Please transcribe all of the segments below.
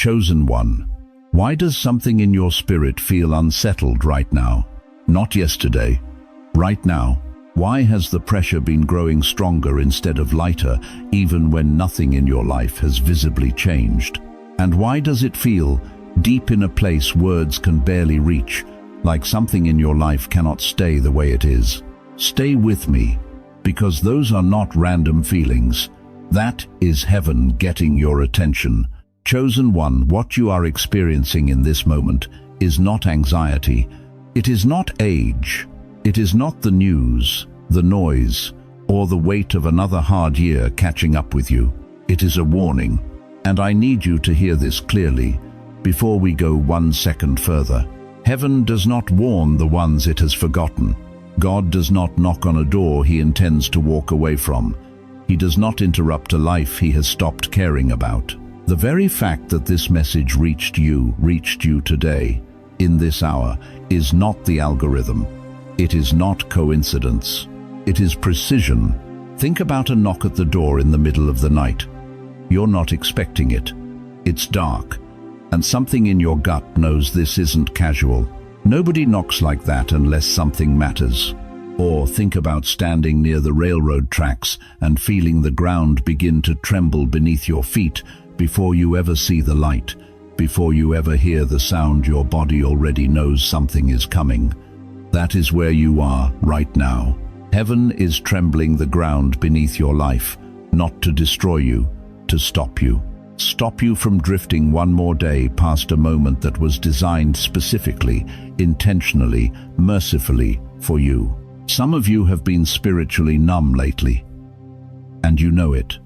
Chosen one, why does something in your spirit feel unsettled right now? Not yesterday, right now. Why has the pressure been growing stronger instead of lighter, even when nothing in your life has visibly changed? And why does it feel deep in a place words can barely reach, like something in your life cannot stay the way it is? Stay with me, because those are not random feelings. That is heaven getting your attention. Chosen one, what you are experiencing in this moment is not anxiety. It is not age. It is not the news, the noise, or the weight of another hard year catching up with you. It is a warning, and I need you to hear this clearly before we go 1 second further. Heaven does not warn the ones it has forgotten. God does not knock on a door he intends to walk away from. He does not interrupt a life he has stopped caring about. The very fact that this message reached you today, in this hour, is not the algorithm. It is not coincidence. It is precision. Think about a knock at the door in the middle of the night. You're not expecting it. It's dark, and something in your gut knows this isn't casual. Nobody knocks like that unless something matters. Or think about standing near the railroad tracks and feeling the ground begin to tremble beneath your feet before you ever see the light, before you ever hear the sound. Your body already knows something is coming. That is where you are right now. Heaven is trembling the ground beneath your life, not to destroy you, to stop you. Stop you from drifting one more day past a moment that was designed specifically, intentionally, mercifully for you. Some of you have been spiritually numb lately, and you know it.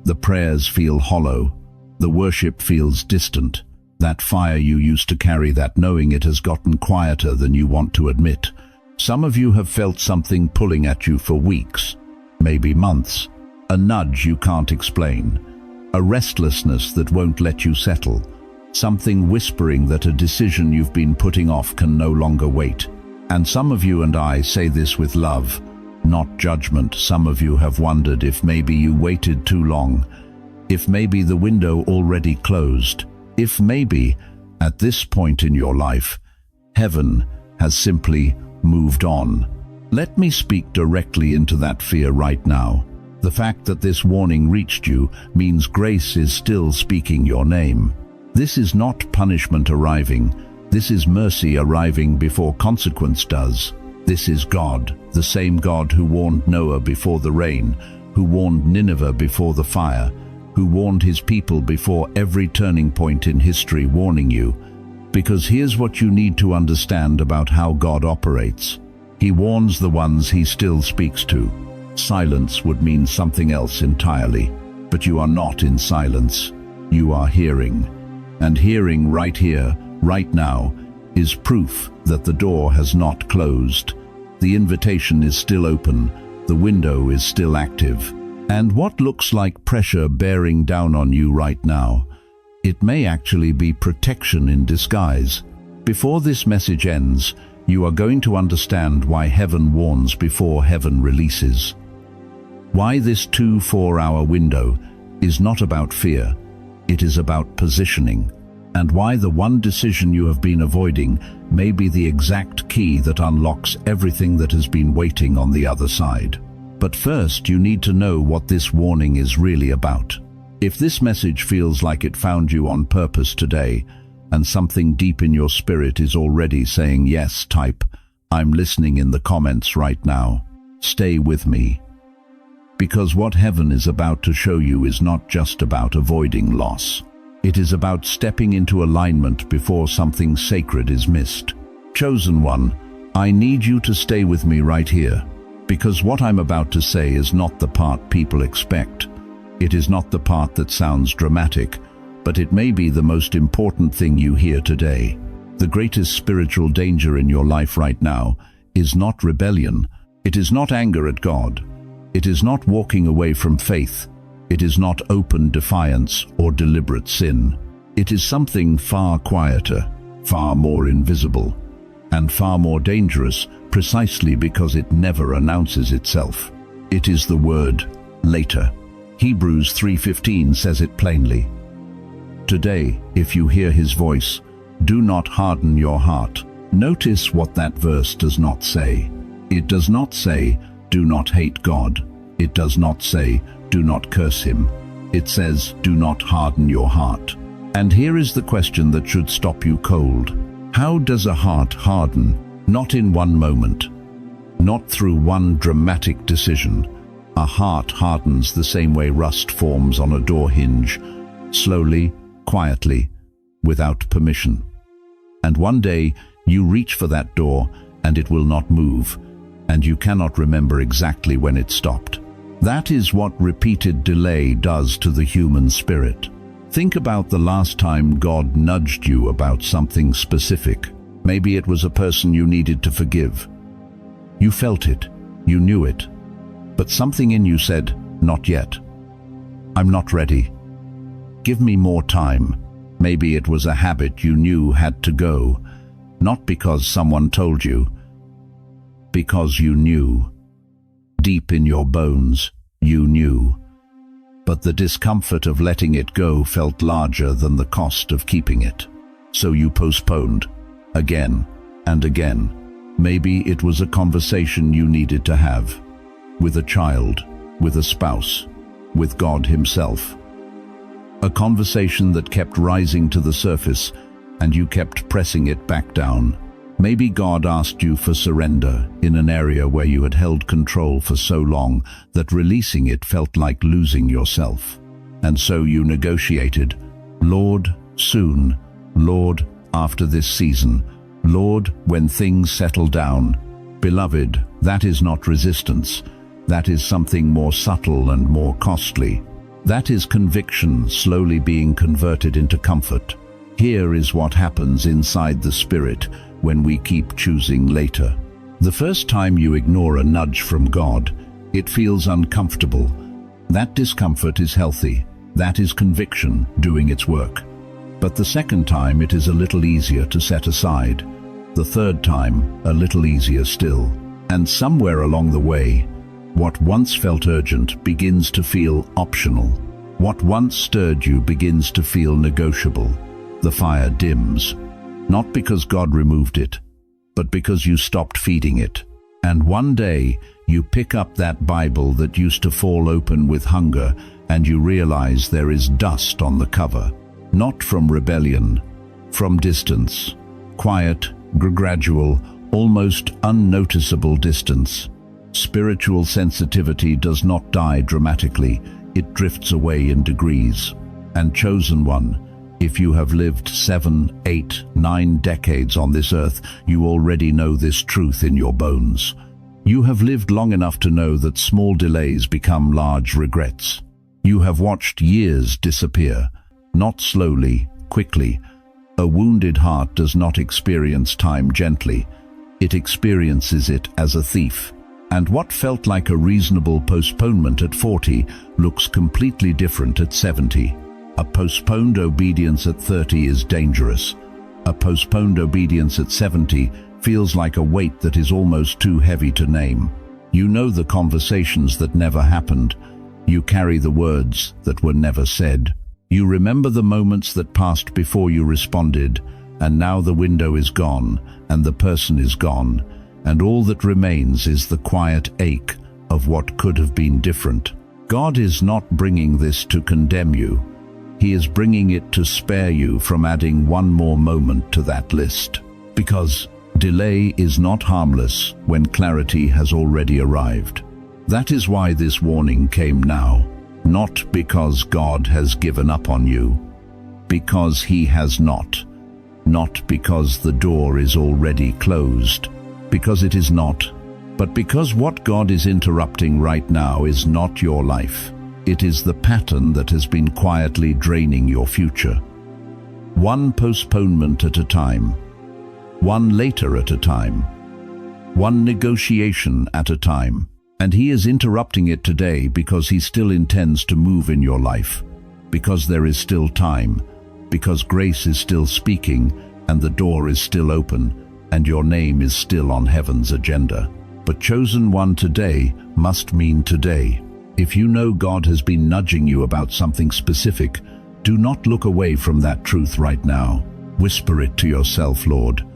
The prayers feel hollow, the worship feels distant. That fire you used to carry, that knowing, it has gotten quieter than you want to admit. Some of you have felt something pulling at you for weeks, maybe months, a nudge you can't explain, a restlessness that won't let you settle, something whispering that a decision you've been putting off can no longer wait. And some of you, and I say this with love, not judgment, some of you have wondered if maybe you waited too long, if maybe the window already closed, if maybe, at this point in your life, heaven has simply moved on. Let me speak directly into that fear right now. The fact that this warning reached you means grace is still speaking your name. This is not punishment arriving. This is mercy arriving before consequence does. This is God, the same God who warned Noah before the rain, who warned Nineveh before the fire, who warned his people before every turning point in history, warning you. Because here's what you need to understand about how God operates. He warns the ones he still speaks to. Silence would mean something else entirely, but you are not in silence. You are hearing. And hearing right here, right now, is proof that the door has not closed. The invitation is still open. The window is still active. And what looks like pressure bearing down on you right now, it may actually be protection in disguise. Before this message ends, you are going to understand why heaven warns before heaven releases. Why this 2-4 hour window is not about fear, it is about positioning. And why the one decision you have been avoiding may be the exact key that unlocks everything that has been waiting on the other side. But first, you need to know what this warning is really about. If this message feels like it found you on purpose today, and something deep in your spirit is already saying yes, type "I'm listening" in the comments right now. Stay with me. Because what heaven is about to show you is not just about avoiding loss. It is about stepping into alignment before something sacred is missed. Chosen one, I need you to stay with me right here, because what I'm about to say is not the part people expect. It is not the part that sounds dramatic, but it may be the most important thing you hear today. The greatest spiritual danger in your life right now is not rebellion. It is not anger at God. It is not walking away from faith. It is not open defiance or deliberate sin. It is something far quieter, far more invisible, and far more dangerous precisely because it never announces itself. It is the word later. Hebrews 3:15 says it plainly. Today, if you hear his voice, do not harden your heart. Notice what that verse does not say. It does not say, do not hate God. It does not say, do not curse him. It says, do not harden your heart. And here is the question that should stop you cold. How does a heart harden? Not in one moment. Not through one dramatic decision. A heart hardens the same way rust forms on a door hinge, slowly, quietly, without permission. And one day, you reach for that door and it will not move, and you cannot remember exactly when it stopped. That is what repeated delay does to the human spirit. Think about the last time God nudged you about something specific. Maybe it was a person you needed to forgive. You felt it, you knew it, but something in you said, not yet. I'm not ready. Give me more time. Maybe it was a habit you knew had to go, not because someone told you, because you knew. Deep in your bones, you knew. But the discomfort of letting it go felt larger than the cost of keeping it. So you postponed, again and again. Maybe it was a conversation you needed to have, with a child, with a spouse, with God himself. A conversation that kept rising to the surface, and you kept pressing it back down. Maybe God asked you for surrender in an area where you had held control for so long that releasing it felt like losing yourself. And so you negotiated, Lord, soon, Lord, after this season, Lord, when things settle down. Beloved, that is not resistance. That is something more subtle and more costly. That is conviction slowly being converted into comfort. Here is what happens inside the spirit when we keep choosing later. The first time you ignore a nudge from God, it feels uncomfortable. That discomfort is healthy. That is conviction doing its work. But the second time it is a little easier to set aside. The third time, a little easier still. And somewhere along the way, what once felt urgent begins to feel optional. What once stirred you begins to feel negotiable. The fire dims, not because God removed it, but because you stopped feeding it. And one day, you pick up that Bible that used to fall open with hunger, and you realize there is dust on the cover. Not from rebellion, from distance. Quiet, gradual, almost unnoticeable distance. Spiritual sensitivity does not die dramatically, it drifts away in degrees. And chosen one, if you have lived 7, 8, 9 decades on this earth, you already know this truth in your bones. You have lived long enough to know that small delays become large regrets. You have watched years disappear, not slowly, quickly. A wounded heart does not experience time gently. It experiences it as a thief. And what felt like a reasonable postponement at 40 looks completely different at 70. A postponed obedience at 30 is dangerous. A postponed obedience at 70 feels like a weight that is almost too heavy to name. You know the conversations that never happened. You carry the words that were never said. You remember the moments that passed before you responded, and now the window is gone, and the person is gone, and all that remains is the quiet ache of what could have been different. God is not bringing this to condemn you. He is bringing it to spare you from adding one more moment to that list. Because delay is not harmless when clarity has already arrived. That is why this warning came now. Not because God has given up on you, because He has not. Not because the door is already closed, because it is not, but because what God is interrupting right now is not your life. It is the pattern that has been quietly draining your future. One postponement at a time, one later at a time, one negotiation at a time. And He is interrupting it today because He still intends to move in your life, because there is still time, because grace is still speaking, and the door is still open, and your name is still on heaven's agenda. But chosen one today must mean today. If you know God has been nudging you about something specific, Do not look away from that truth right now. Whisper it to yourself, Lord.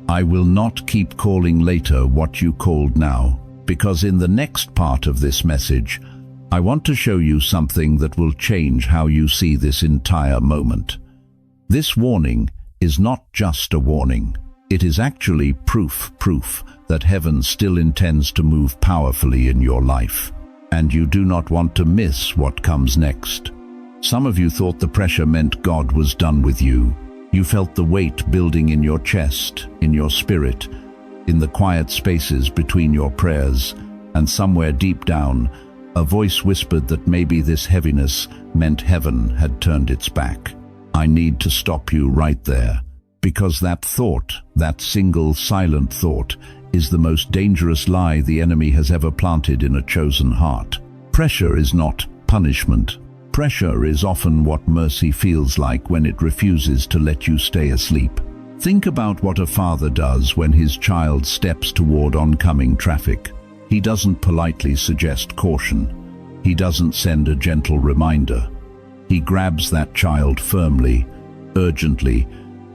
I will not keep calling later what you called now, because in the next part of this message, I want to show you something that will change how you see this entire moment. This warning is not just a warning. It is actually proof that heaven still intends to move powerfully in your life, and you do not want to miss what comes next. Some of you thought the pressure meant God was done with you. You felt the weight building in your chest, in your spirit, in the quiet spaces between your prayers, and somewhere deep down, a voice whispered that maybe this heaviness meant heaven had turned its back. I need to stop you right there, because that thought, that single silent thought, is the most dangerous lie the enemy has ever planted in a chosen heart. Pressure is not punishment. Pressure is often what mercy feels like when it refuses to let you stay asleep. Think about what a father does when his child steps toward oncoming traffic. He doesn't politely suggest caution. He doesn't send a gentle reminder. He grabs that child firmly, urgently,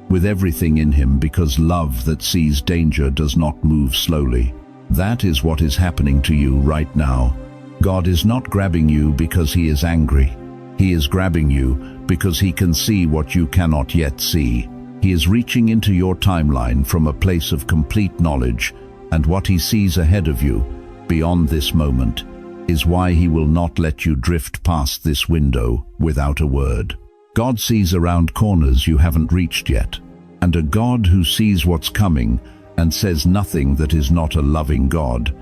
with everything in him, because love that sees danger does not move slowly. That is what is happening to you right now. God is not grabbing you because he is angry. He is grabbing you because he can see what you cannot yet see. He is reaching into your timeline from a place of complete knowledge, and what he sees ahead of you, beyond this moment, is why he will not let you drift past this window without a word. God sees around corners you haven't reached yet, and a God who sees what's coming and says nothing that is not a loving God,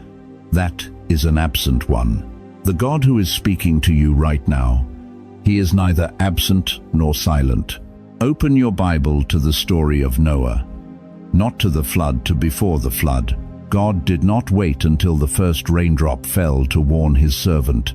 that is an absent one. The God who is speaking to you right now, he is neither absent nor silent. Open your Bible to the story of Noah. Not to the flood, to before the flood. God did not wait until the first raindrop fell to warn his servant.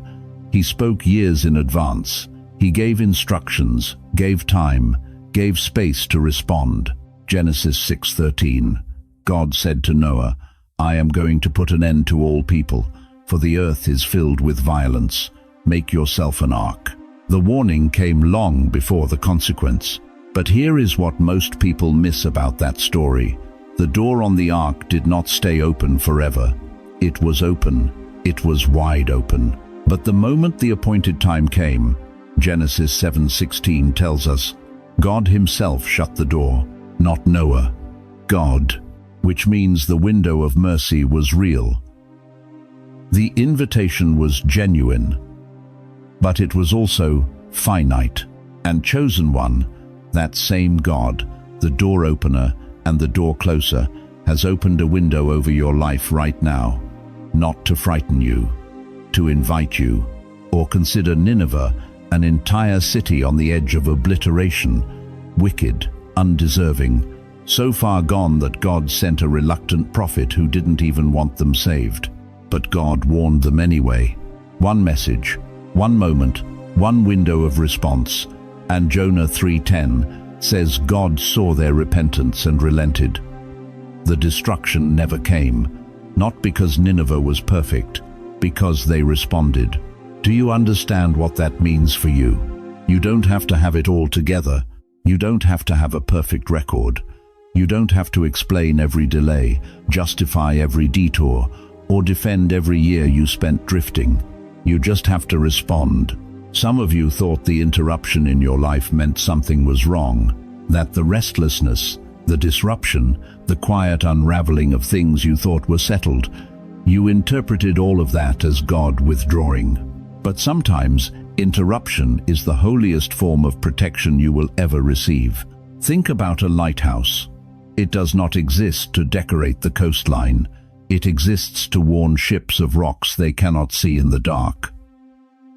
He spoke years in advance. He gave instructions, gave time, gave space to respond. Genesis 6:13. God said to Noah, I am going to put an end to all people, for the earth is filled with violence. Make yourself an ark. The warning came long before the consequence. But here is what most people miss about that story. The door on the ark did not stay open forever. It was open. It was wide open. But the moment the appointed time came, Genesis 7:16 tells us, God himself shut the door, not Noah. God, which means the window of mercy was real. The invitation was genuine, but it was also finite. And chosen one, that same God, the door opener and the door closer, has opened a window over your life right now, not to frighten you, to invite you, or consider Nineveh, an entire city on the edge of obliteration, wicked, undeserving, so far gone that God sent a reluctant prophet who didn't even want them saved. But God warned them anyway. One message, one moment, one window of response, and Jonah 3:10 says God saw their repentance and relented. The destruction never came, not because Nineveh was perfect, because they responded. Do you understand what that means for you? You don't have to have it all together. You don't have to have a perfect record. You don't have to explain every delay, justify every detour, or defend every year you spent drifting. You just have to respond. Some of you thought the interruption in your life meant something was wrong, that the restlessness, the disruption, the quiet unraveling of things you thought were settled, you interpreted all of that as God withdrawing. But sometimes, interruption is the holiest form of protection you will ever receive. Think about a lighthouse. It does not exist to decorate the coastline. It exists to warn ships of rocks they cannot see in the dark.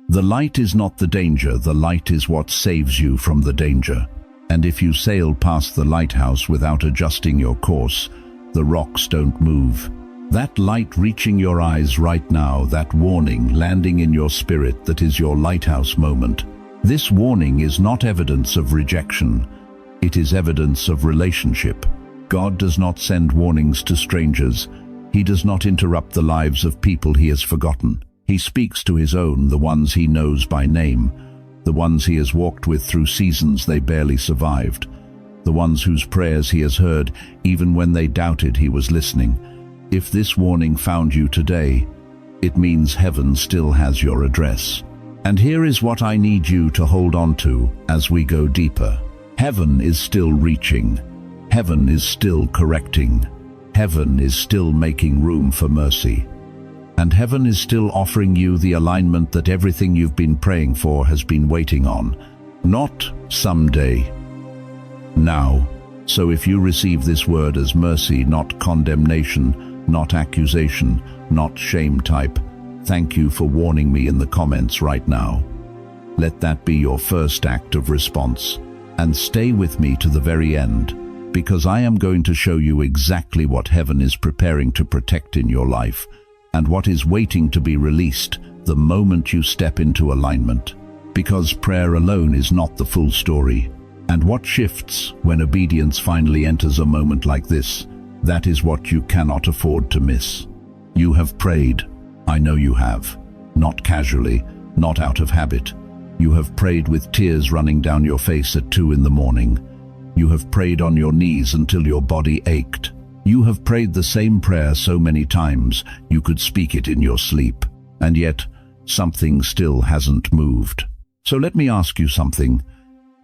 The light is not the danger, the light is what saves you from the danger. And if you sail past the lighthouse without adjusting your course, the rocks don't move. That light reaching your eyes right now, that warning landing in your spirit, that is your lighthouse moment. This warning is not evidence of rejection. It is evidence of relationship. God does not send warnings to strangers. He does not interrupt the lives of people he has forgotten. He speaks to his own, the ones he knows by name. the ones he has walked with through seasons they barely survived, the ones whose prayers he has heard even when they doubted he was listening. If this warning found you today, it means heaven still has your address. And here is what I need you to hold on to as we go deeper. Heaven is still reaching. Heaven is still correcting. Heaven is still making room for mercy. And heaven is still offering you the alignment that everything you've been praying for has been waiting on. Not someday. Now. So if you receive this word as mercy, not condemnation, not accusation, not shame type, thank you for warning me in the comments right now. Let that be your first act of response. And stay with me to the very end, because I am going to show you exactly what heaven is preparing to protect in your life, and what is waiting to be released the moment you step into alignment. Because prayer alone is not the full story. And what shifts when obedience finally enters a moment like this, that is what you cannot afford to miss. You have prayed. I know you have. Not casually, not out of habit. You have prayed with tears running down your face at 2 in the morning. You have prayed on your knees until your body ached. You have prayed the same prayer so many times you could speak it in your sleep. And yet, something still hasn't moved. So let me ask you something,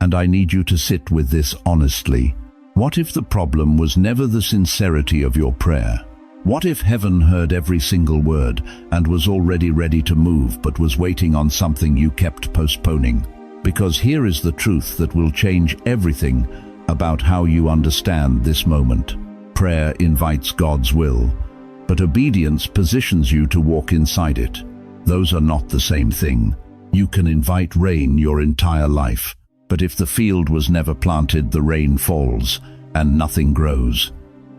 and I need you to sit with this honestly. What if the problem was never the sincerity of your prayer? What if heaven heard every single word and was already ready to move but was waiting on something you kept postponing? Because here is the truth that will change everything about how you understand this moment. Prayer invites God's will, but obedience positions you to walk inside it. Those are not the same thing. You can invite rain your entire life, but if the field was never planted, the rain falls and nothing grows.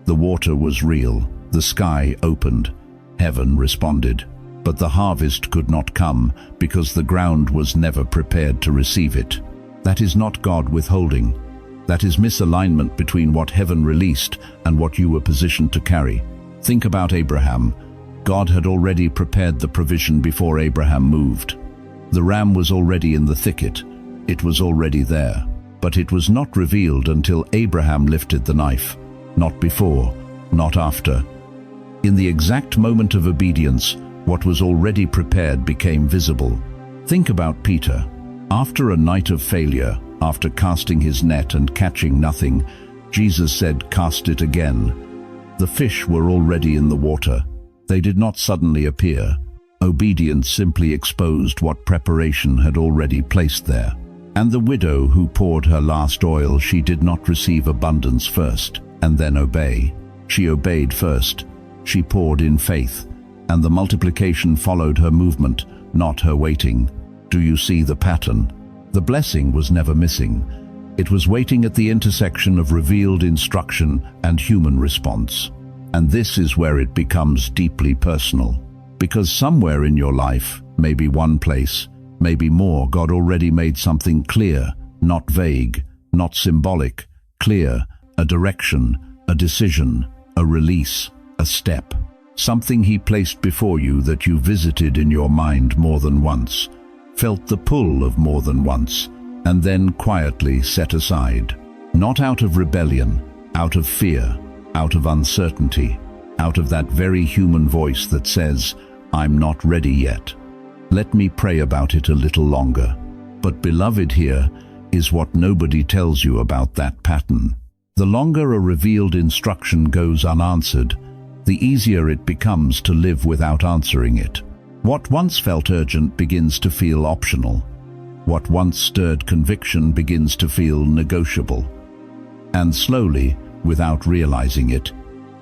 The water was real, the sky opened, heaven responded, but the harvest could not come because the ground was never prepared to receive it. That is not God withholding. That is misalignment between what heaven released and what you were positioned to carry. Think about Abraham. God had already prepared the provision before Abraham moved. The ram was already in the thicket. It was already there. But it was not revealed until Abraham lifted the knife. Not before, not after. In the exact moment of obedience, what was already prepared became visible. Think about Peter. After a night of failure, after casting his net and catching nothing, Jesus said, "Cast it again." The fish were already in the water. They did not suddenly appear. Obedience simply exposed what preparation had already placed there. And the widow who poured her last oil, she did not receive abundance first and then obey. She obeyed first. She poured in faith, and the multiplication followed her movement, not her waiting. Do you see the pattern? The blessing was never missing. It was waiting at the intersection of revealed instruction and human response. And this is where it becomes deeply personal. Because somewhere in your life, maybe one place, maybe more, God already made something clear, not vague, not symbolic, clear, a direction, a decision, a release, a step. Something He placed before you that you visited in your mind more than once, felt the pull of more than once, and then quietly set aside. Not out of rebellion, out of fear, out of uncertainty, out of that very human voice that says, "I'm not ready yet. Let me pray about it a little longer." But beloved, here is what nobody tells you about that pattern. The longer a revealed instruction goes unanswered, the easier it becomes to live without answering it. What once felt urgent begins to feel optional. What once stirred conviction begins to feel negotiable. And slowly, without realizing it,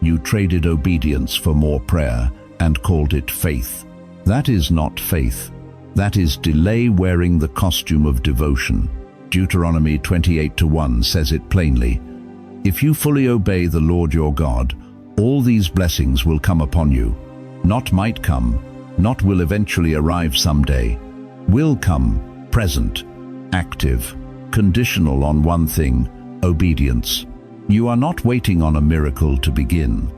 you traded obedience for more prayer and called it faith. That is not faith. That is delay wearing the costume of devotion. Deuteronomy 28:1 says it plainly. If you fully obey the Lord your God, all these blessings will come upon you. Not might come, not will eventually arrive someday. Will come, present, active, conditional on one thing, obedience. You are not waiting on a miracle to begin.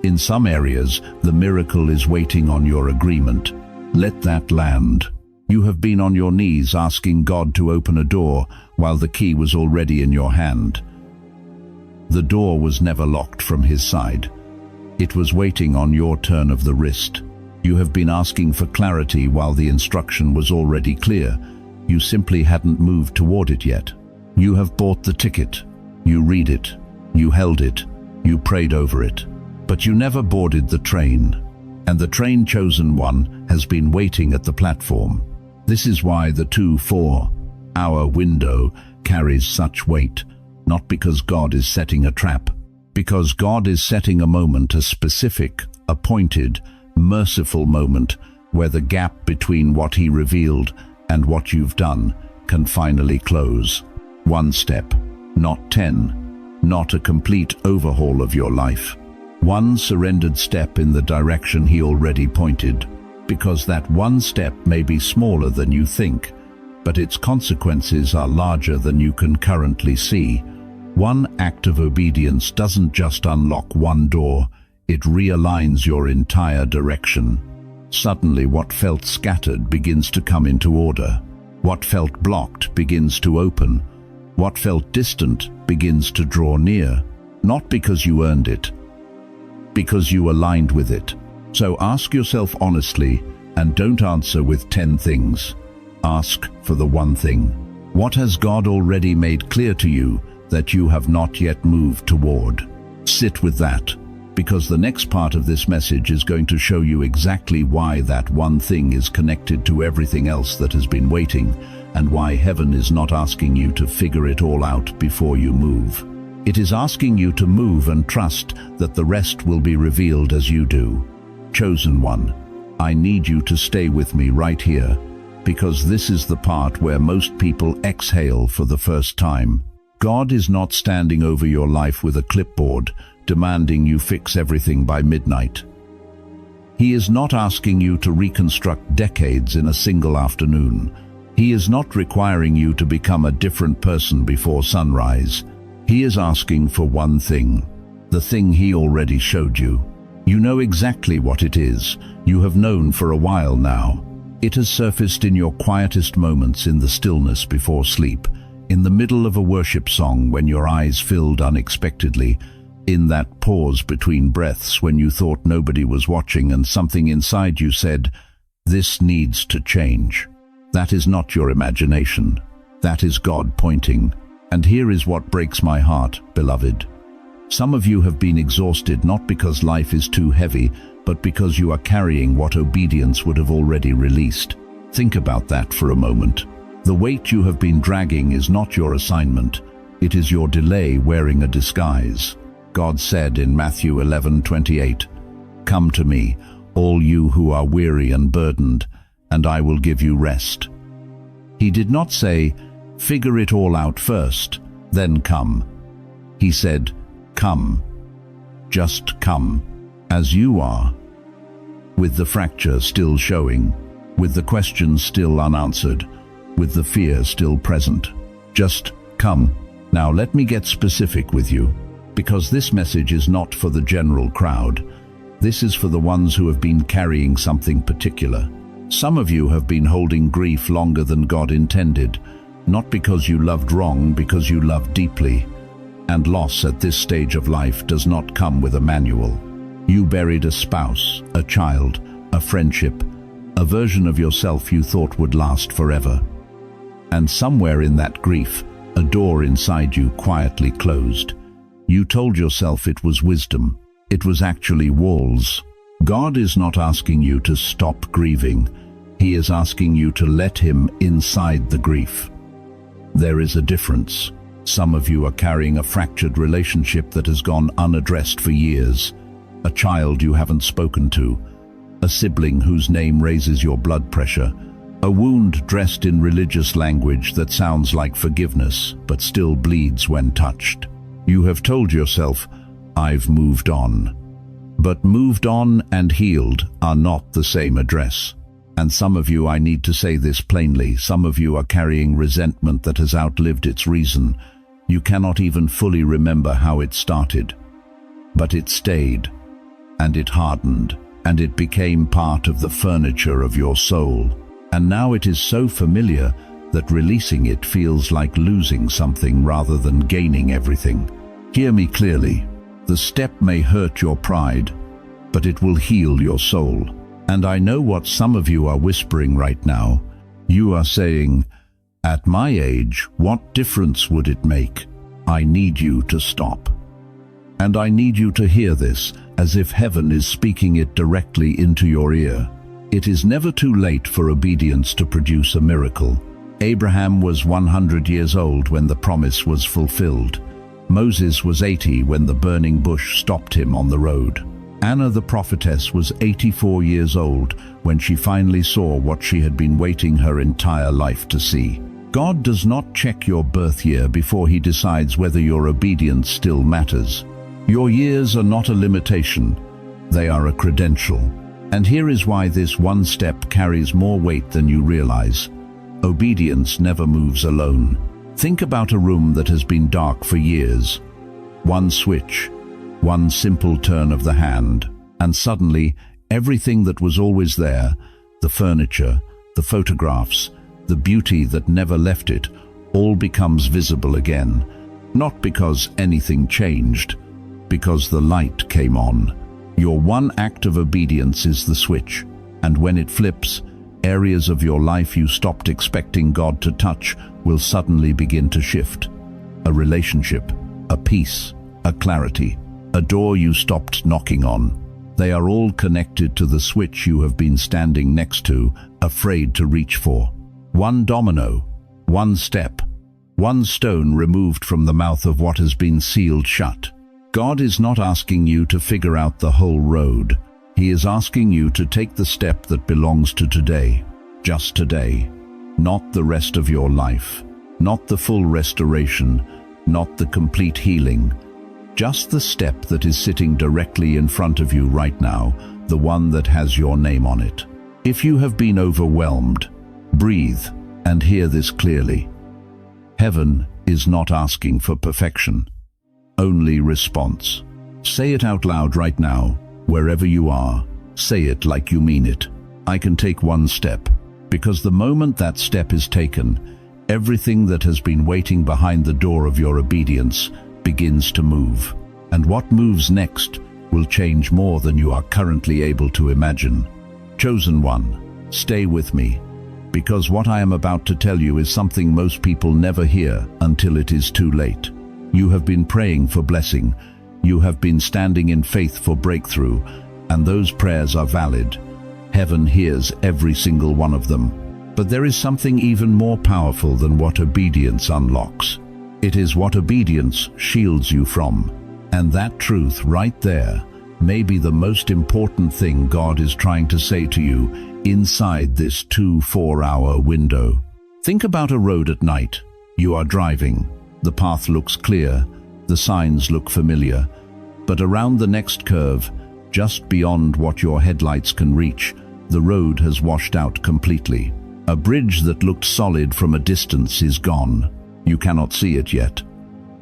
In some areas, the miracle is waiting on your agreement. Let that land. You have been on your knees asking God to open a door while the key was already in your hand. The door was never locked from His side. It was waiting on your turn of the wrist. You have been asking for clarity while the instruction was already clear. You simply hadn't moved toward it yet. You have bought the ticket. You read it. You held it. You prayed over it. But you never boarded the train. And the train chosen one has been waiting at the platform. This is why the 2-4-hour window carries such weight. Not because God is setting a trap. Because God is setting a moment, a specific, appointed, merciful moment where the gap between what He revealed and what you've done can finally close. One step, not 10, not a complete overhaul of your life. One surrendered step in the direction He already pointed, because that one step may be smaller than you think, but its consequences are larger than you can currently see. One act of obedience doesn't just unlock one door, it realigns your entire direction. Suddenly what felt scattered begins to come into order. What felt blocked begins to open. What felt distant begins to draw near. Not because you earned it, because you aligned with it. So ask yourself honestly, and don't answer with 10 things. Ask for the one thing. What has God already made clear to you that you have not yet moved toward? Sit with that, because the next part of this message is going to show you exactly why that one thing is connected to everything else that has been waiting, and why heaven is not asking you to figure it all out before you move. It is asking you to move and trust that the rest will be revealed as you do. Chosen one, I need you to stay with me right here, because this is the part where most people exhale for the first time. God is not standing over your life with a clipboard, demanding you fix everything by midnight. He is not asking you to reconstruct decades in a single afternoon. He is not requiring you to become a different person before sunrise. He is asking for one thing, the thing He already showed you. You know exactly what it is. You have known for a while now. It has surfaced in your quietest moments, in the stillness before sleep, in the middle of a worship song when your eyes filled unexpectedly, in that pause between breaths when you thought nobody was watching and something inside you said, "This needs to change." That is not your imagination. That is God pointing. And here is what breaks my heart, beloved. Some of you have been exhausted not because life is too heavy, but because you are carrying what obedience would have already released. Think about that for a moment. The weight you have been dragging is not your assignment. It is your delay wearing a disguise. God said in Matthew 11:28, "Come to me, all you who are weary and burdened, and I will give you rest." He did not say, "Figure it all out first, then come." He said, "Come. Just come, as you are, with the fracture still showing, with the questions still unanswered, with the fear still present. Just come." Now let me get specific with you, because this message is not for the general crowd. This is for the ones who have been carrying something particular. Some of you have been holding grief longer than God intended, not because you loved wrong, because you loved deeply. And loss at this stage of life does not come with a manual. You buried a spouse, a child, a friendship, a version of yourself you thought would last forever. And somewhere in that grief, a door inside you quietly closed. You told yourself it was wisdom. It was actually walls. God is not asking you to stop grieving. He is asking you to let Him inside the grief. There is a difference. Some of you are carrying a fractured relationship that has gone unaddressed for years, a child you haven't spoken to, a sibling whose name raises your blood pressure, a wound dressed in religious language that sounds like forgiveness but still bleeds when touched. You have told yourself, "I've moved on." But moved on and healed are not the same address. And some of you, I need to say this plainly, some of you are carrying resentment that has outlived its reason. You cannot even fully remember how it started. But it stayed, and it hardened, and it became part of the furniture of your soul. and now it is so familiar that releasing it feels like losing something rather than gaining everything. Hear me clearly. The step may hurt your pride, but it will heal your soul. And I know what some of you are whispering right now. You are saying, "At my age, what difference would it make?" I need you to stop. And I need you to hear this, as if heaven is speaking it directly into your ear. It is never too late for obedience to produce a miracle. Abraham was 100 years old when the promise was fulfilled. Moses was 80 when the burning bush stopped him on the road. Anna the prophetess was 84 years old when she finally saw what she had been waiting her entire life to see. God does not check your birth year before he decides whether your obedience still matters. Your years are not a limitation, they are a credential. And here is why this one step carries more weight than you realize. Obedience never moves alone. Think about a room that has been dark for years. One switch, one simple turn of the hand, and suddenly everything that was always there, the furniture, the photographs, the beauty that never left it, all becomes visible again. Not because anything changed, because the light came on. Your one act of obedience is the switch, and when it flips, areas of your life you stopped expecting God to touch will suddenly begin to shift. A relationship, a peace, a clarity, a door you stopped knocking on. They are all connected to the switch you have been standing next to, afraid to reach for. One domino, one step, one stone removed from the mouth of what has been sealed shut. God is not asking you to figure out the whole road. He is asking you to take the step that belongs to today, just today. Not the rest of your life, not the full restoration, not the complete healing. Just the step that is sitting directly in front of you right now, the one that has your name on it. If you have been overwhelmed, breathe and hear this clearly. Heaven is not asking for perfection, only response. Say it out loud right now, wherever you are. Say it like you mean it. I can take one step, because the moment that step is taken, everything that has been waiting behind the door of your obedience begins to move. And what moves next will change more than you are currently able to imagine. Chosen one, stay with me, because what I am about to tell you is something most people never hear until it is too late. You have been praying for blessing. You have been standing in faith for breakthrough, and those prayers are valid. Heaven hears every single one of them. But there is something even more powerful than what obedience unlocks. It is what obedience shields you from. And that truth right there may be the most important thing God is trying to say to you inside this 2-4-hour window. Think about a road at night. You are driving. The path looks clear, the signs look familiar, but around the next curve, just beyond what your headlights can reach, the road has washed out completely. A bridge that looked solid from a distance is gone. You cannot see it yet,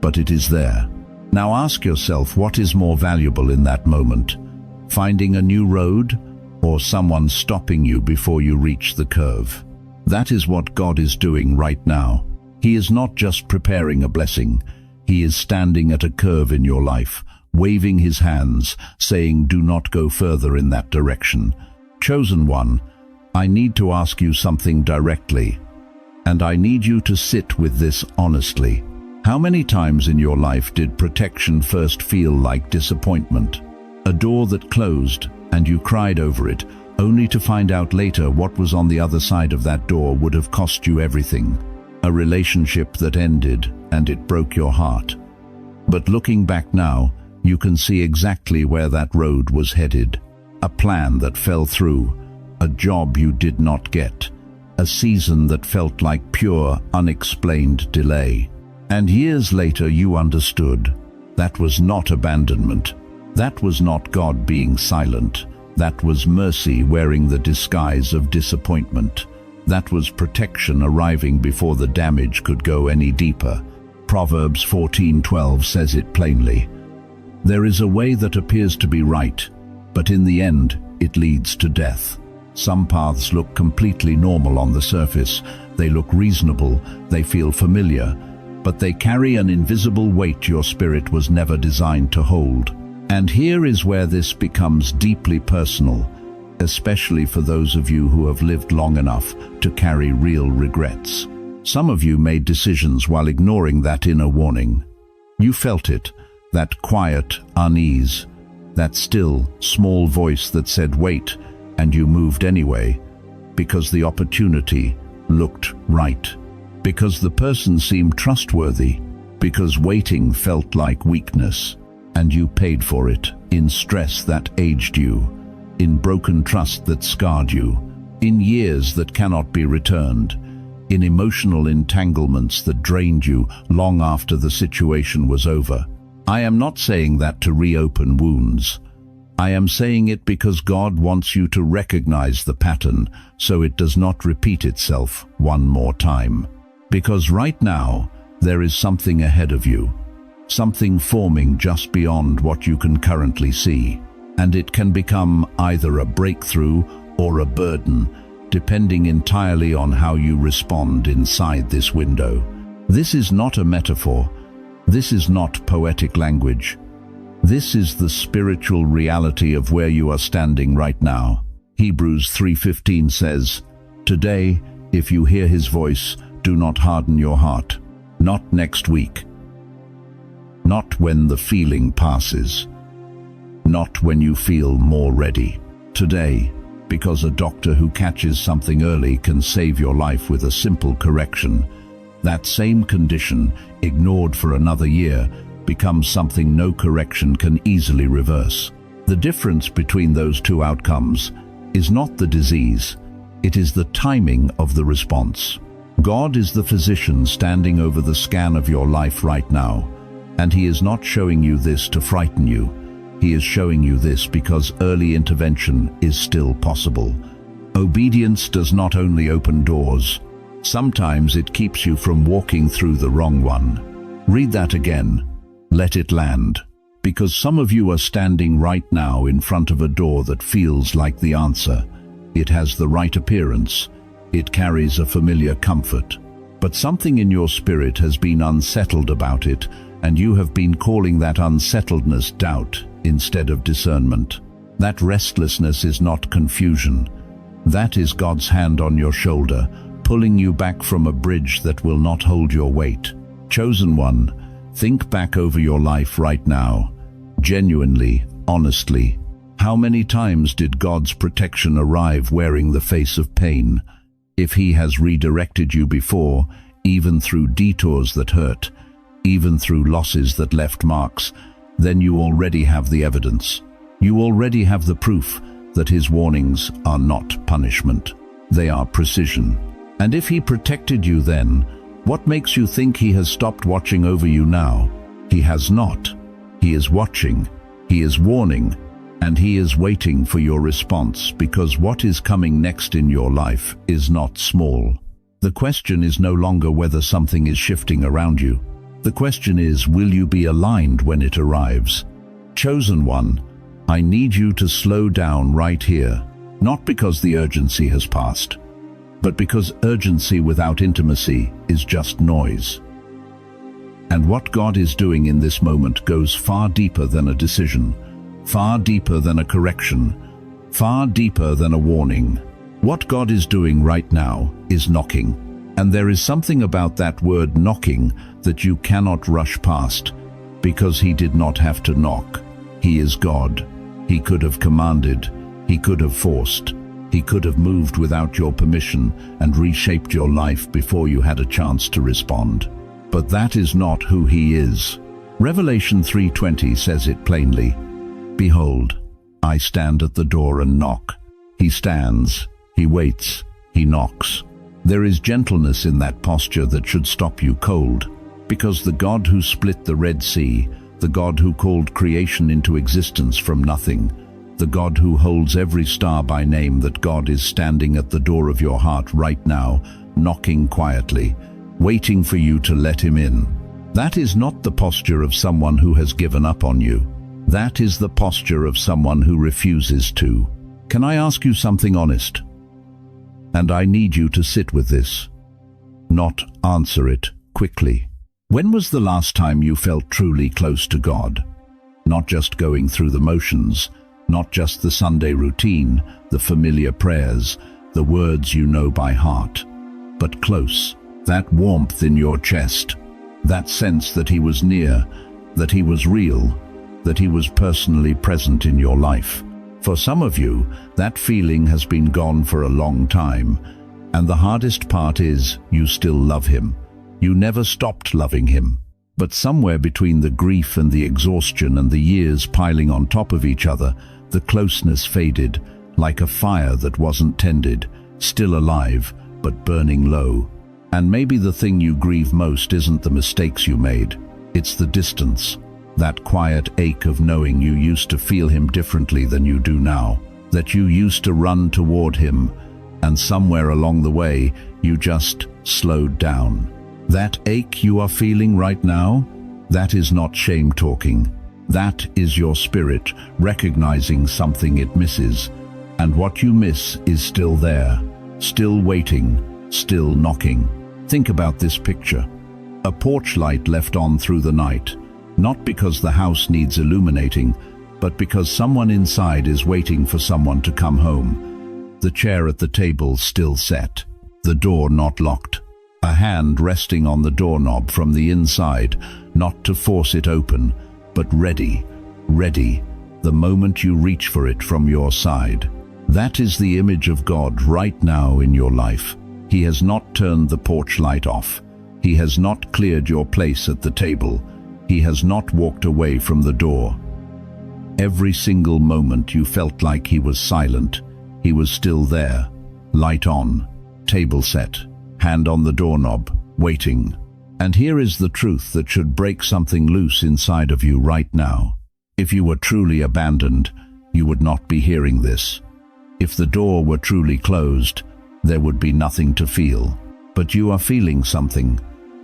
but it is there. Now ask yourself, what is more valuable in that moment? Finding a new road, or someone stopping you before you reach the curve? That is what God is doing right now. He is not just preparing a blessing. He is standing at a curve in your life, waving his hands, saying, "Do not go further in that direction." Chosen one, I need to ask you something directly, and I need you to sit with this honestly. How many times in your life did protection first feel like disappointment? A door that closed, and you cried over it, only to find out later what was on the other side of that door would have cost you everything. A relationship that ended, and it broke your heart. But looking back now, you can see exactly where that road was headed. A plan that fell through, a job you did not get, a season that felt like pure, unexplained delay. And years later you understood. That was not abandonment. That was not God being silent. That was mercy wearing the disguise of disappointment. That was protection arriving before the damage could go any deeper. Proverbs 14:12 says it plainly. There is a way that appears to be right, but in the end it leads to death. Some paths look completely normal on the surface. They look reasonable, they feel familiar, but they carry an invisible weight your spirit was never designed to hold. And here is where this becomes deeply personal, especially for those of you who have lived long enough to carry real regrets. Some of you made decisions while ignoring that inner warning. You felt it, that quiet unease, that still, small voice that said wait, and you moved anyway, because the opportunity looked right, because the person seemed trustworthy, because waiting felt like weakness, and you paid for it in stress that aged you, in broken trust that scarred you, in years that cannot be returned, in emotional entanglements that drained you long after the situation was over. I am not saying that to reopen wounds. I am saying it because God wants you to recognize the pattern so it does not repeat itself one more time. Because right now, there is something ahead of you, something forming just beyond what you can currently see. And it can become either a breakthrough or a burden, depending entirely on how you respond inside this window. This is not a metaphor. This is not poetic language. This is the spiritual reality of where you are standing right now. Hebrews 3:15 says, "Today, if you hear his voice, do not harden your heart." Not next week. Not when the feeling passes. Not when you feel more ready. Today, because a doctor who catches something early can save your life with a simple correction, that same condition, ignored for another year, becomes something no correction can easily reverse. The difference between those two outcomes is not the disease, it is the timing of the response. God is the physician standing over the scan of your life right now, and he is not showing you this to frighten you. He is showing you this because early intervention is still possible. Obedience does not only open doors, sometimes it keeps you from walking through the wrong one. Read that again. Let it land. Because some of you are standing right now in front of a door that feels like the answer. It has the right appearance. It carries a familiar comfort. But something in your spirit has been unsettled about it, and you have been calling that unsettledness doubt instead of discernment. That restlessness is not confusion. That is God's hand on your shoulder, pulling you back from a bridge that will not hold your weight. Chosen one, think back over your life right now. Genuinely, honestly. How many times did God's protection arrive wearing the face of pain? If he has redirected you before, even through detours that hurt, even through losses that left marks, then you already have the evidence. You already have the proof that his warnings are not punishment. They are precision. And if he protected you then, what makes you think he has stopped watching over you now? He has not. He is watching, he is warning, and he is waiting for your response, because what is coming next in your life is not small. The question is no longer whether something is shifting around you. The question is, will you be aligned when it arrives? Chosen one, I need you to slow down right here, not because the urgency has passed, but because urgency without intimacy is just noise. And what God is doing in this moment goes far deeper than a decision, far deeper than a correction, far deeper than a warning. What God is doing right now is knocking. And there is something about that word knocking that you cannot rush past, because he did not have to knock. He is God. He could have commanded, he could have forced, he could have moved without your permission and reshaped your life before you had a chance to respond. But that is not who he is. Revelation 3:20 says it plainly. Behold, I stand at the door and knock. He stands, he waits, he knocks. There is gentleness in that posture that should stop you cold, because the God who split the Red Sea, the God who called creation into existence from nothing, the God who holds every star by name, that God is standing at the door of your heart right now, knocking quietly, waiting for you to let him in. That is not the posture of someone who has given up on you. That is the posture of someone who refuses to. Can I ask you something honest? And I need you to sit with this, not answer it quickly. When was the last time you felt truly close to God? Not just going through the motions, not just the Sunday routine, the familiar prayers, the words you know by heart, but close, that warmth in your chest, that sense that He was near, that He was real, that He was personally present in your life. For some of you, that feeling has been gone for a long time, and the hardest part is you still love Him. You never stopped loving Him. But somewhere between the grief and the exhaustion and the years piling on top of each other, the closeness faded, like a fire that wasn't tended, still alive, but burning low. And maybe the thing you grieve most isn't the mistakes you made, it's the distance, that quiet ache of knowing you used to feel Him differently than you do now, that you used to run toward Him, and somewhere along the way, you just slowed down. That ache you are feeling right now, that is not shame talking. That is your spirit recognizing something it misses. And what you miss is still there, still waiting, still knocking. Think about this picture. A porch light left on through the night, not because the house needs illuminating, but because someone inside is waiting for someone to come home. The chair at the table still set, the door not locked. A hand resting on the doorknob from the inside, not to force it open, but ready, the moment you reach for it from your side. That is the image of God right now in your life. He has not turned the porch light off. He has not cleared your place at the table. He has not walked away from the door. Every single moment you felt like He was silent, He was still there, light on, table set, hand on the doorknob, waiting. And here is the truth that should break something loose inside of you right now. If you were truly abandoned, you would not be hearing this. If the door were truly closed, there would be nothing to feel. But you are feeling something,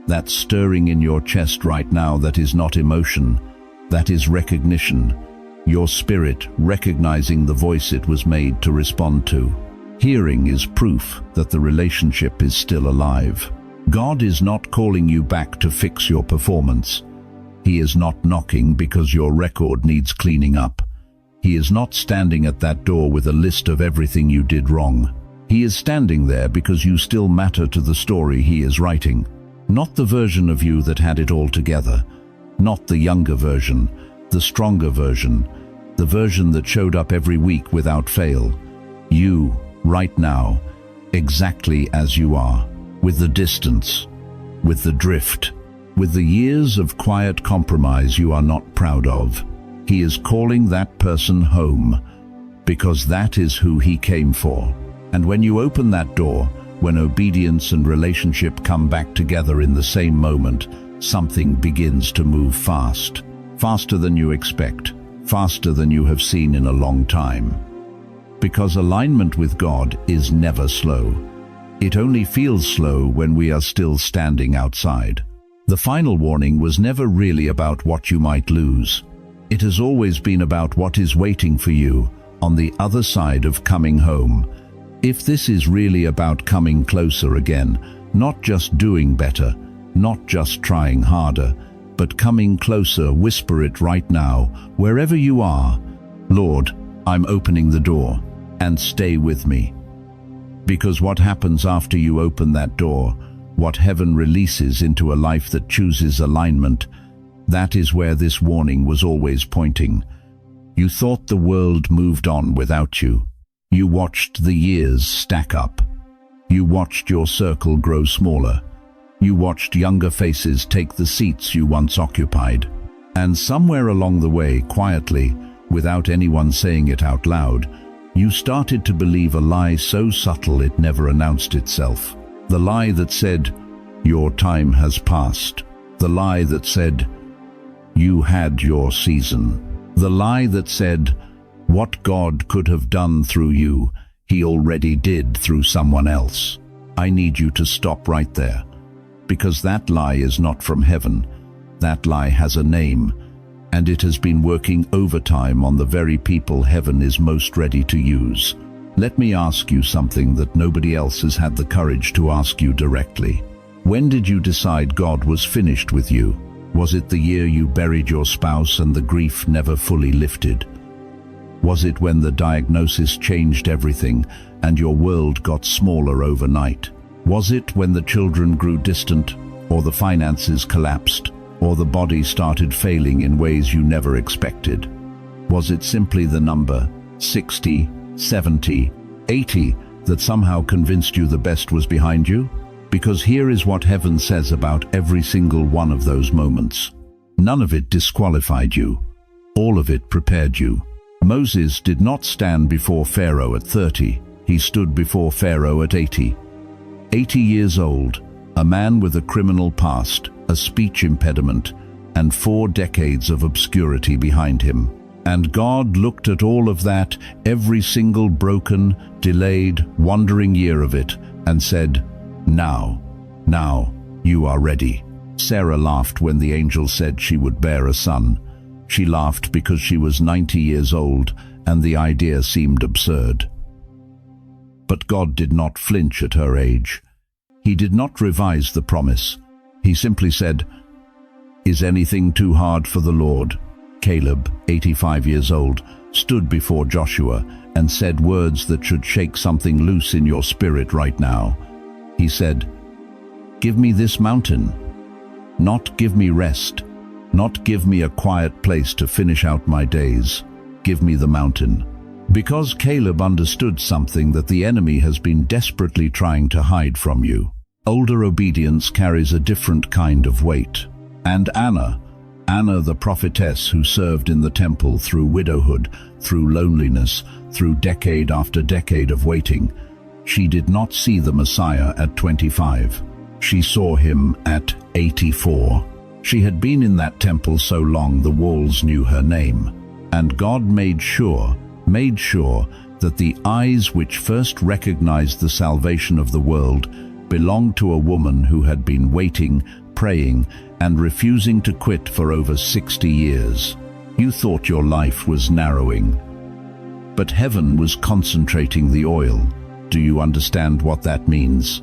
that stirring in your chest right now that is not emotion, that is recognition, your spirit recognizing the voice it was made to respond to. Hearing is proof that the relationship is still alive. God is not calling you back to fix your performance. He is not knocking because your record needs cleaning up. He is not standing at that door with a list of everything you did wrong. He is standing there because you still matter to the story He is writing. Not the version of you that had it all together. Not the younger version, the stronger version, the version that showed up every week without fail. You, right now, exactly as you are, with the distance, with the drift, with the years of quiet compromise you are not proud of. He is calling that person home, because that is who He came for. And when you open that door, when obedience and relationship come back together in the same moment, something begins to move fast. Faster than you expect, faster than you have seen in a long time. Because alignment with God is never slow. It only feels slow when we are still standing outside. The final warning was never really about what you might lose. It has always been about what is waiting for you on the other side of coming home. If this is really about coming closer again, not just doing better, not just trying harder, but coming closer, whisper it right now, wherever you are. Lord, I'm opening the door. And stay with me. Because what happens after you open that door, what heaven releases into a life that chooses alignment, that is where this warning was always pointing. You thought the world moved on without you. You watched the years stack up. You watched your circle grow smaller. You watched younger faces take the seats you once occupied. And somewhere along the way, quietly, without anyone saying it out loud, you started to believe a lie so subtle it never announced itself. The lie that said, your time has passed. The lie that said, you had your season. The lie that said, what God could have done through you, He already did through someone else. I need you to stop right there. Because that lie is not from heaven. That lie has a name. and it has been working overtime on the very people heaven is most ready to use. Let me ask you something that nobody else has had the courage to ask you directly. When did you decide God was finished with you? Was it the year you buried your spouse and the grief never fully lifted? Was it when the diagnosis changed everything and your world got smaller overnight? Was it when the children grew distant, or the finances collapsed, or the body started failing in ways you never expected? Was it simply the number 60, 70, 80 that somehow convinced you the best was behind you? Because here is what heaven says about every single one of those moments. None of it disqualified you. All of it prepared you. Moses did not stand before Pharaoh at 30. He stood before Pharaoh at 80. 80 years old, a man with a criminal past, a speech impediment, and 4 decades of obscurity behind him. And God looked at all of that, every single broken, delayed, wandering year of it, and said, now, you are ready. Sarah laughed when the angel said she would bear a son. She laughed because she was 90 years old, and the idea seemed absurd. But God did not flinch at her age. He did not revise the promise. He simply said, "Is anything too hard for the Lord?" Caleb, 85 years old, stood before Joshua and said words that should shake something loose in your spirit right now. He said, "Give me this mountain. Not give me rest. Not give me a quiet place to finish out my days. Give me the mountain." Because Caleb understood something that the enemy has been desperately trying to hide from you. Older obedience carries a different kind of weight. And Anna, the prophetess who served in the temple through widowhood, through loneliness, through decade after decade of waiting, she did not see the Messiah at 25. She saw him at 84. She had been in that temple so long the walls knew her name. And God made sure that the eyes which first recognized the salvation of the world belonged to a woman who had been waiting, praying, and refusing to quit for over 60 years. You thought your life was narrowing, but heaven was concentrating the oil. Do you understand what that means?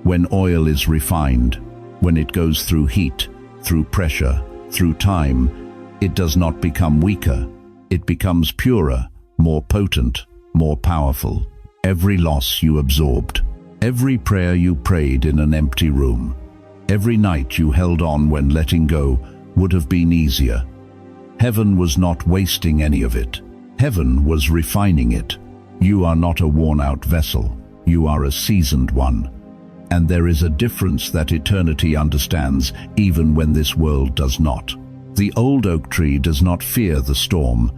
When oil is refined, when it goes through heat, through pressure, through time, it does not become weaker. It becomes purer, more potent, more powerful. Every loss you absorbed, every prayer you prayed in an empty room, every night you held on when letting go would have been easier. Heaven was not wasting any of it. Heaven was refining it. You are not a worn-out vessel. You are a seasoned one. And there is a difference that eternity understands even when this world does not. The old oak tree does not fear the storm.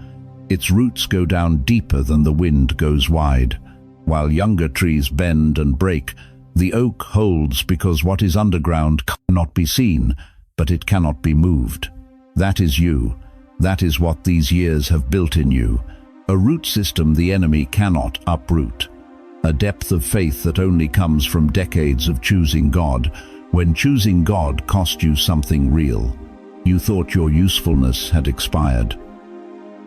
Its roots go down deeper than the wind goes wide. While younger trees bend and break, the oak holds because what is underground cannot be seen, but it cannot be moved. That is you. That is what these years have built in you. A root system the enemy cannot uproot. A depth of faith that only comes from decades of choosing God, when choosing God cost you something real. You thought your usefulness had expired,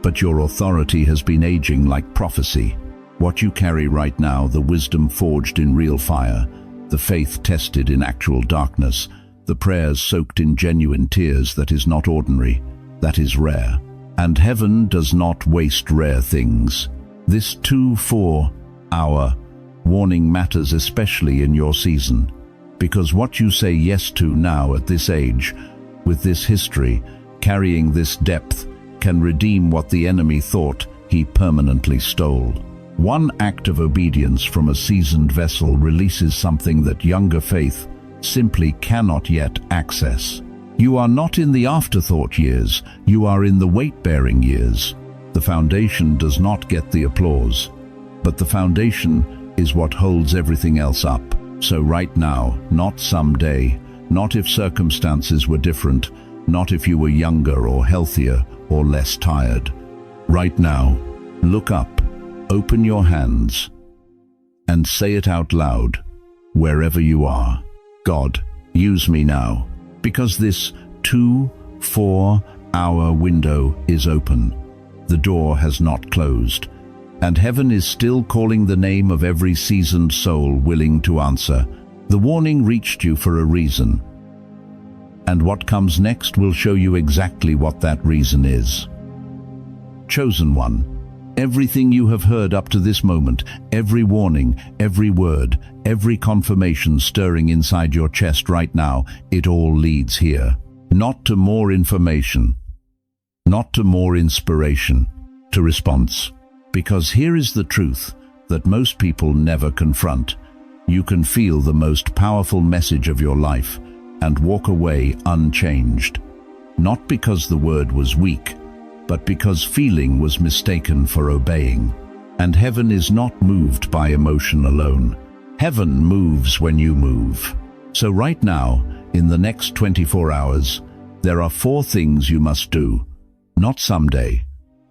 but your authority has been aging like prophecy. What you carry right now, the wisdom forged in real fire, the faith tested in actual darkness, the prayers soaked in genuine tears, that is not ordinary, that is rare. And heaven does not waste rare things. This 2-4-hour warning matters especially in your season, because what you say yes to now at this age, with this history, carrying this depth, can redeem what the enemy thought he permanently stole. One act of obedience from a seasoned vessel releases something that younger faith simply cannot yet access. You are not in the afterthought years, you are in the weight-bearing years. The foundation does not get the applause, but the foundation is what holds everything else up. So right now, not someday, not if circumstances were different, not if you were younger or healthier or less tired. Right now, look up, open your hands, and say it out loud, wherever you are. God, use me now, because this 2-4 Our window is open. The door has not closed. And heaven is still calling the name of every seasoned soul willing to answer. The warning reached you for a reason. And what comes next will show you exactly what that reason is. Chosen one, everything you have heard up to this moment, every warning, every word, every confirmation stirring inside your chest right now, it all leads here. Not to more information, not to more inspiration, to response. Because here is the truth that most people never confront. You can feel the most powerful message of your life and walk away unchanged. Not because the word was weak, but because feeling was mistaken for obeying. And heaven is not moved by emotion alone. Heaven moves when you move. So right now, in the next 24 hours, there are 4 things you must do. Not someday,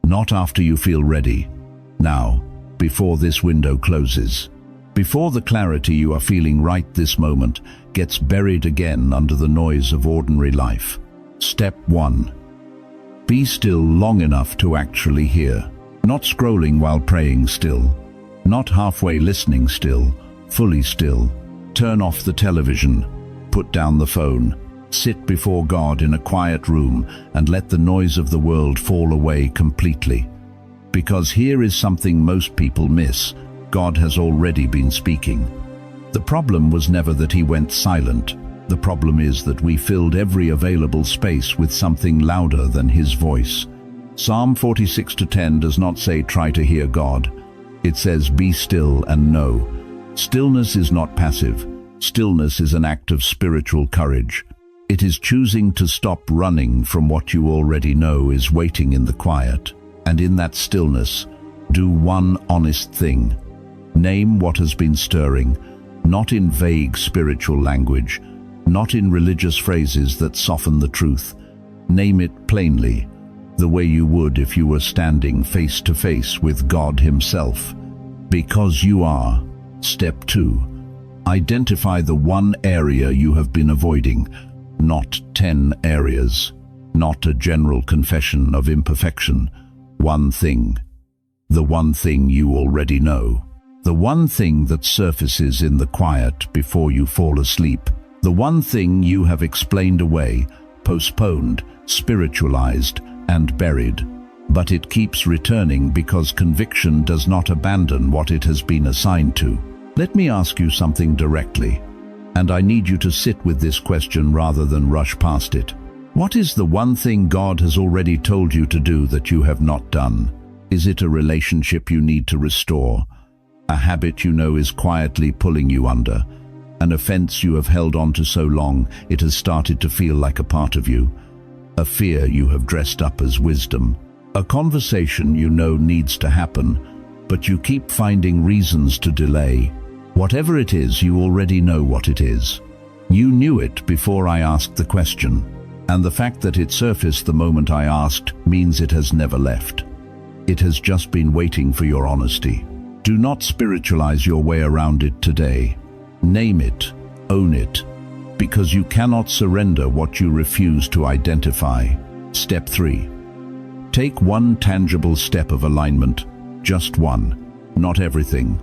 not after you feel ready. Now, before this window closes. Before the clarity you are feeling right this moment gets buried again under the noise of ordinary life. Step 1. Be still long enough to actually hear. Not scrolling while praying still. Not halfway listening still. Fully still. Turn off the television. Put down the phone. Sit before God in a quiet room and let the noise of the world fall away completely. Because here is something most people miss. God has already been speaking. The problem was never that he went silent. The problem is that we filled every available space with something louder than his voice. Psalm 46:10 does not say try to hear God. It says be still and know. Stillness is not passive. Stillness is an act of spiritual courage. It is choosing to stop running from what you already know is waiting in the quiet. And in that stillness, do one honest thing. Name what has been stirring, not in vague spiritual language, not in religious phrases that soften the truth. Name it plainly, the way you would if you were standing face to face with God himself. Because you are. Step 2. Identify the one area you have been avoiding, not 10 areas, not a general confession of imperfection. One thing. The one thing you already know. The one thing that surfaces in the quiet before you fall asleep. The one thing you have explained away, postponed, spiritualized, and buried. But it keeps returning because conviction does not abandon what it has been assigned to. Let me ask you something directly, and I need you to sit with this question rather than rush past it. What is the one thing God has already told you to do that you have not done? Is it a relationship you need to restore? A habit you know is quietly pulling you under? An offense you have held on to so long it has started to feel like a part of you? A fear you have dressed up as wisdom? A conversation you know needs to happen, but you keep finding reasons to delay? Whatever it is, you already know what it is. You knew it before I asked the question. And the fact that it surfaced the moment I asked means it has never left. It has just been waiting for your honesty. Do not spiritualize your way around it today. Name it, own it, because you cannot surrender what you refuse to identify. Step 3. Take one tangible step of alignment, just one, not everything.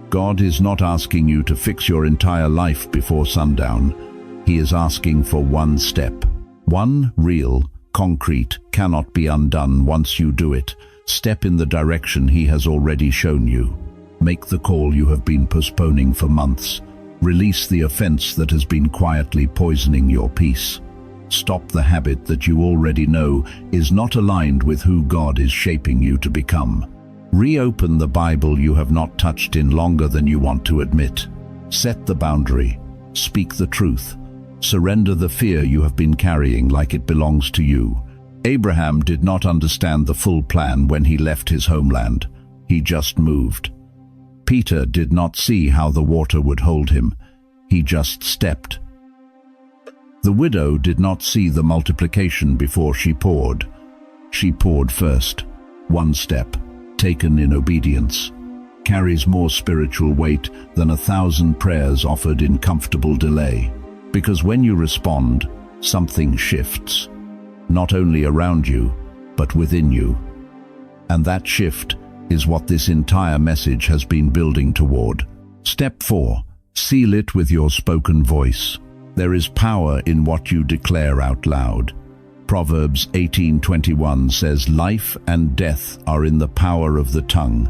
God is not asking you to fix your entire life before sundown. He is asking for one step. One real, concrete, cannot be undone once you do it. Step in the direction he has already shown you. Make the call you have been postponing for months. Release the offense that has been quietly poisoning your peace. Stop the habit that you already know is not aligned with who God is shaping you to become. Reopen the Bible you have not touched in longer than you want to admit. Set the boundary. Speak the truth. Surrender the fear you have been carrying like it belongs to you. Abraham did not understand the full plan when he left his homeland. He just moved. Peter did not see how the water would hold him. He just stepped. The widow did not see the multiplication before she poured. She poured first. One step, taken in obedience, carries more spiritual weight than 1,000 prayers offered in comfortable delay. Because when you respond, something shifts. not only around you, but within you. And that shift is what this entire message has been building toward. Step 4. Seal it with your spoken voice. There is power in what you declare out loud. Proverbs 18:21 says, "Life and death are in the power of the tongue,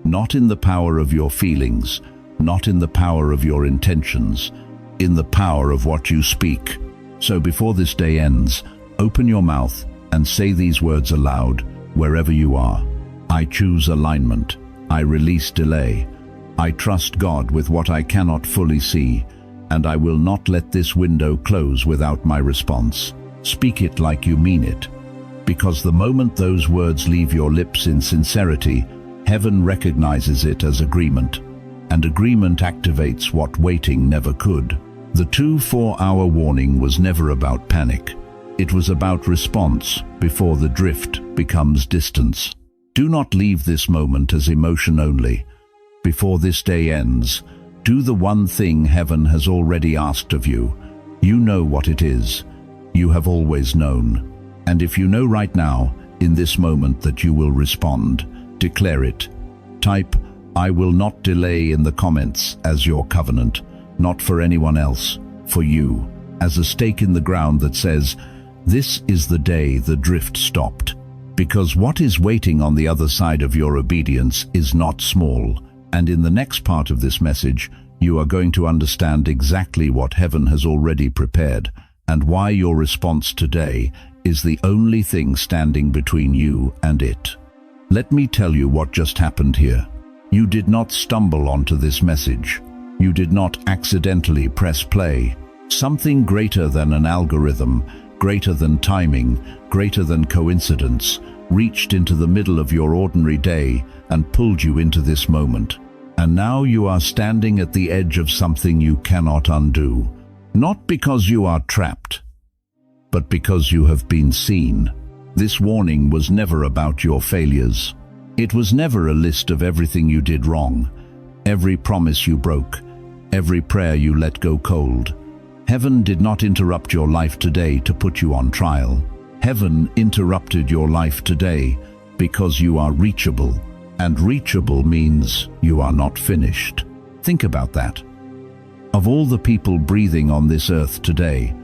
not in the power of your feelings, not in the power of your intentions, in the power of what you speak." So before this day ends, open your mouth and say these words aloud, wherever you are. I choose alignment. I release delay. I trust God with what I cannot fully see, and I will not let this window close without my response. Speak it like you mean it, because the moment those words leave your lips in sincerity, heaven recognizes it as agreement, and agreement activates what waiting never could. The 2-4-hour warning was never about panic. It was about response before the drift becomes distance. Do not leave this moment as emotion only. Before this day ends, do the one thing heaven has already asked of you. You know what it is. You have always known. And if you know right now, in this moment, that you will respond, declare it. Type, "I will not delay" in the comments as your covenant, not for anyone else, for you, as a stake in the ground that says, "This is the day the drift stopped." Because what is waiting on the other side of your obedience is not small. And in the next part of this message, you are going to understand exactly what heaven has already prepared, and why your response today is the only thing standing between you and it. Let me tell you what just happened here. You did not stumble onto this message. You did not accidentally press play. Something greater than an algorithm, greater than timing, greater than coincidence, reached into the middle of your ordinary day and pulled you into this moment. And now you are standing at the edge of something you cannot undo. Not because you are trapped, but because you have been seen. This warning was never about your failures. It was never a list of everything you did wrong, every promise you broke, every prayer you let go cold. Heaven did not interrupt your life today to put you on trial. Heaven interrupted your life today because you are reachable, and reachable means you are not finished. Think about that. Of all the people breathing on this earth today,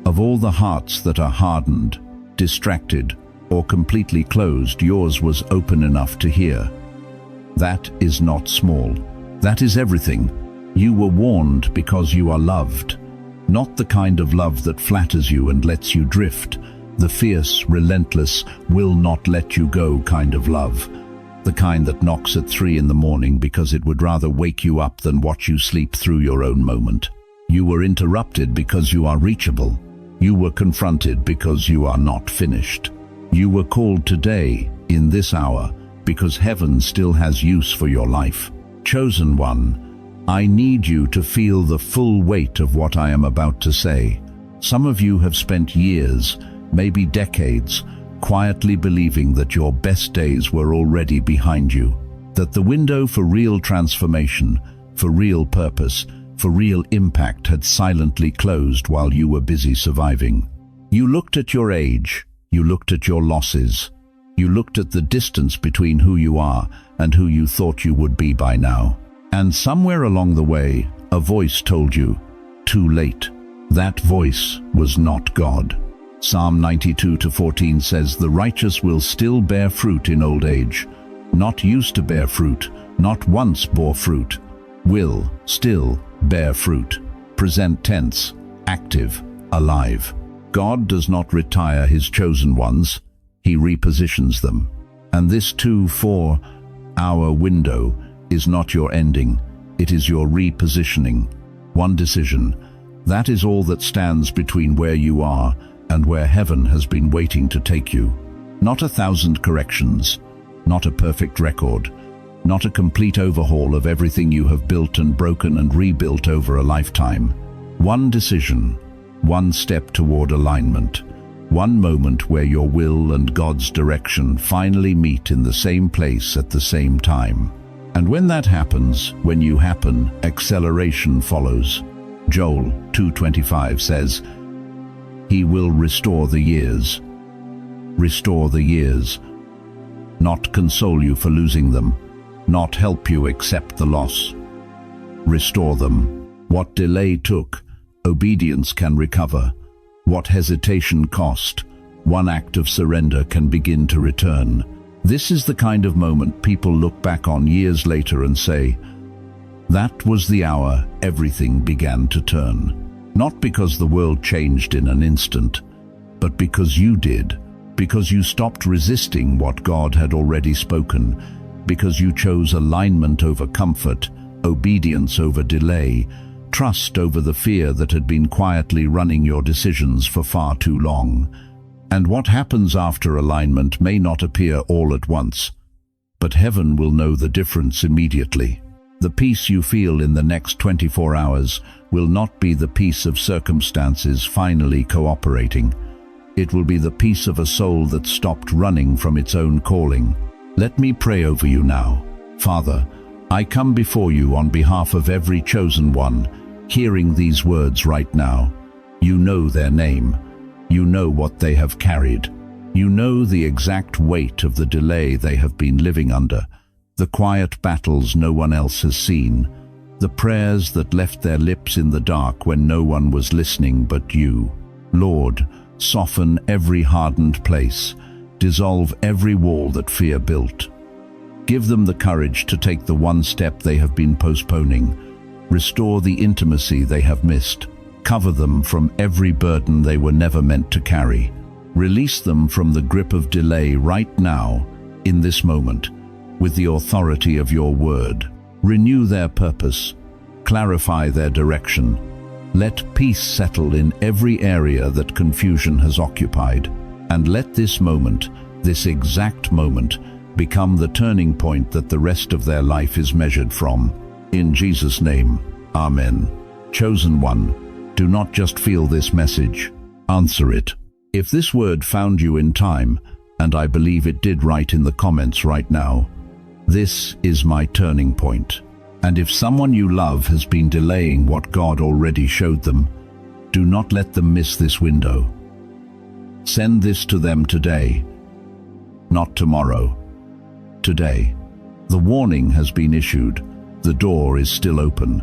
of all the hearts that are hardened, distracted, or completely closed, yours was open enough to hear. That is not small. That is everything. You were warned because you are loved. Not the kind of love that flatters you and lets you drift. The fierce, relentless, will not let you go kind of love. The kind that knocks at 3 in the morning because it would rather wake you up than watch you sleep through your own moment. You were interrupted because you are reachable. You were confronted because you are not finished. You were called today, in this hour, because heaven still has use for your life. Chosen one, I need you to feel the full weight of what I am about to say. Some of you have spent years, maybe decades, quietly believing that your best days were already behind you, that the window for real transformation, for real purpose, for real impact had silently closed while you were busy surviving. You looked at your age, you looked at your losses, you looked at the distance between who you are and who you thought you would be by now. And somewhere along the way, a voice told you, too late. That voice was not God. Psalm 92:14 says, "The righteous will still bear fruit in old age." Not used to bear fruit, not once bore fruit. Will still bear fruit. Present tense, active, alive. God does not retire his chosen ones, he repositions them. And this 2-4 hour window is not your ending, it is your repositioning. One decision, that is all that stands between where you are and where heaven has been waiting to take you. Not 1,000 corrections, not a perfect record, not a complete overhaul of everything you have built and broken and rebuilt over a lifetime. One decision, one step toward alignment, one moment where your will and God's direction finally meet in the same place at the same time. And when that happens, when you happen, acceleration follows. Joel 2:25 says, "He will restore the years." restore the years, not console you for losing them, not help you accept the loss. Restore them. What delay took, obedience can recover. What hesitation cost, one act of surrender can begin to return. This is the kind of moment people look back on years later and say, "That was the hour everything began to turn." Not because the world changed in an instant, but because you did, because you stopped resisting what God had already spoken, because you chose alignment over comfort, obedience over delay, trust over the fear that had been quietly running your decisions for far too long. And what happens after alignment may not appear all at once, but heaven will know the difference immediately. The peace you feel in the next 24 hours will not be the peace of circumstances finally cooperating. It will be the peace of a soul that stopped running from its own calling. Let me pray over you now. Father, I come before you on behalf of every chosen one, hearing these words right now. You know their name. You know what they have carried. You know the exact weight of the delay they have been living under, the quiet battles no one else has seen, the prayers that left their lips in the dark when no one was listening but you. Lord, soften every hardened place, dissolve every wall that fear built. Give them the courage to take the one step they have been postponing. Restore the intimacy they have missed. Cover them from every burden they were never meant to carry. Release them from the grip of delay right now, in this moment, with the authority of your word. Renew their purpose. Clarify their direction. Let peace settle in every area that confusion has occupied. And let this moment, this exact moment, become the turning point that the rest of their life is measured from. In Jesus' name, Amen. Chosen one, do not just feel this message, answer it. If this word found you in time, and I believe it did, write in the comments right now, "This is my turning point." And if someone you love has been delaying what God already showed them, do not let them miss this window. Send this to them today, not tomorrow. Today. The warning has been issued, the door is still open,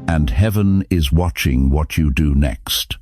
and heaven is watching what you do next.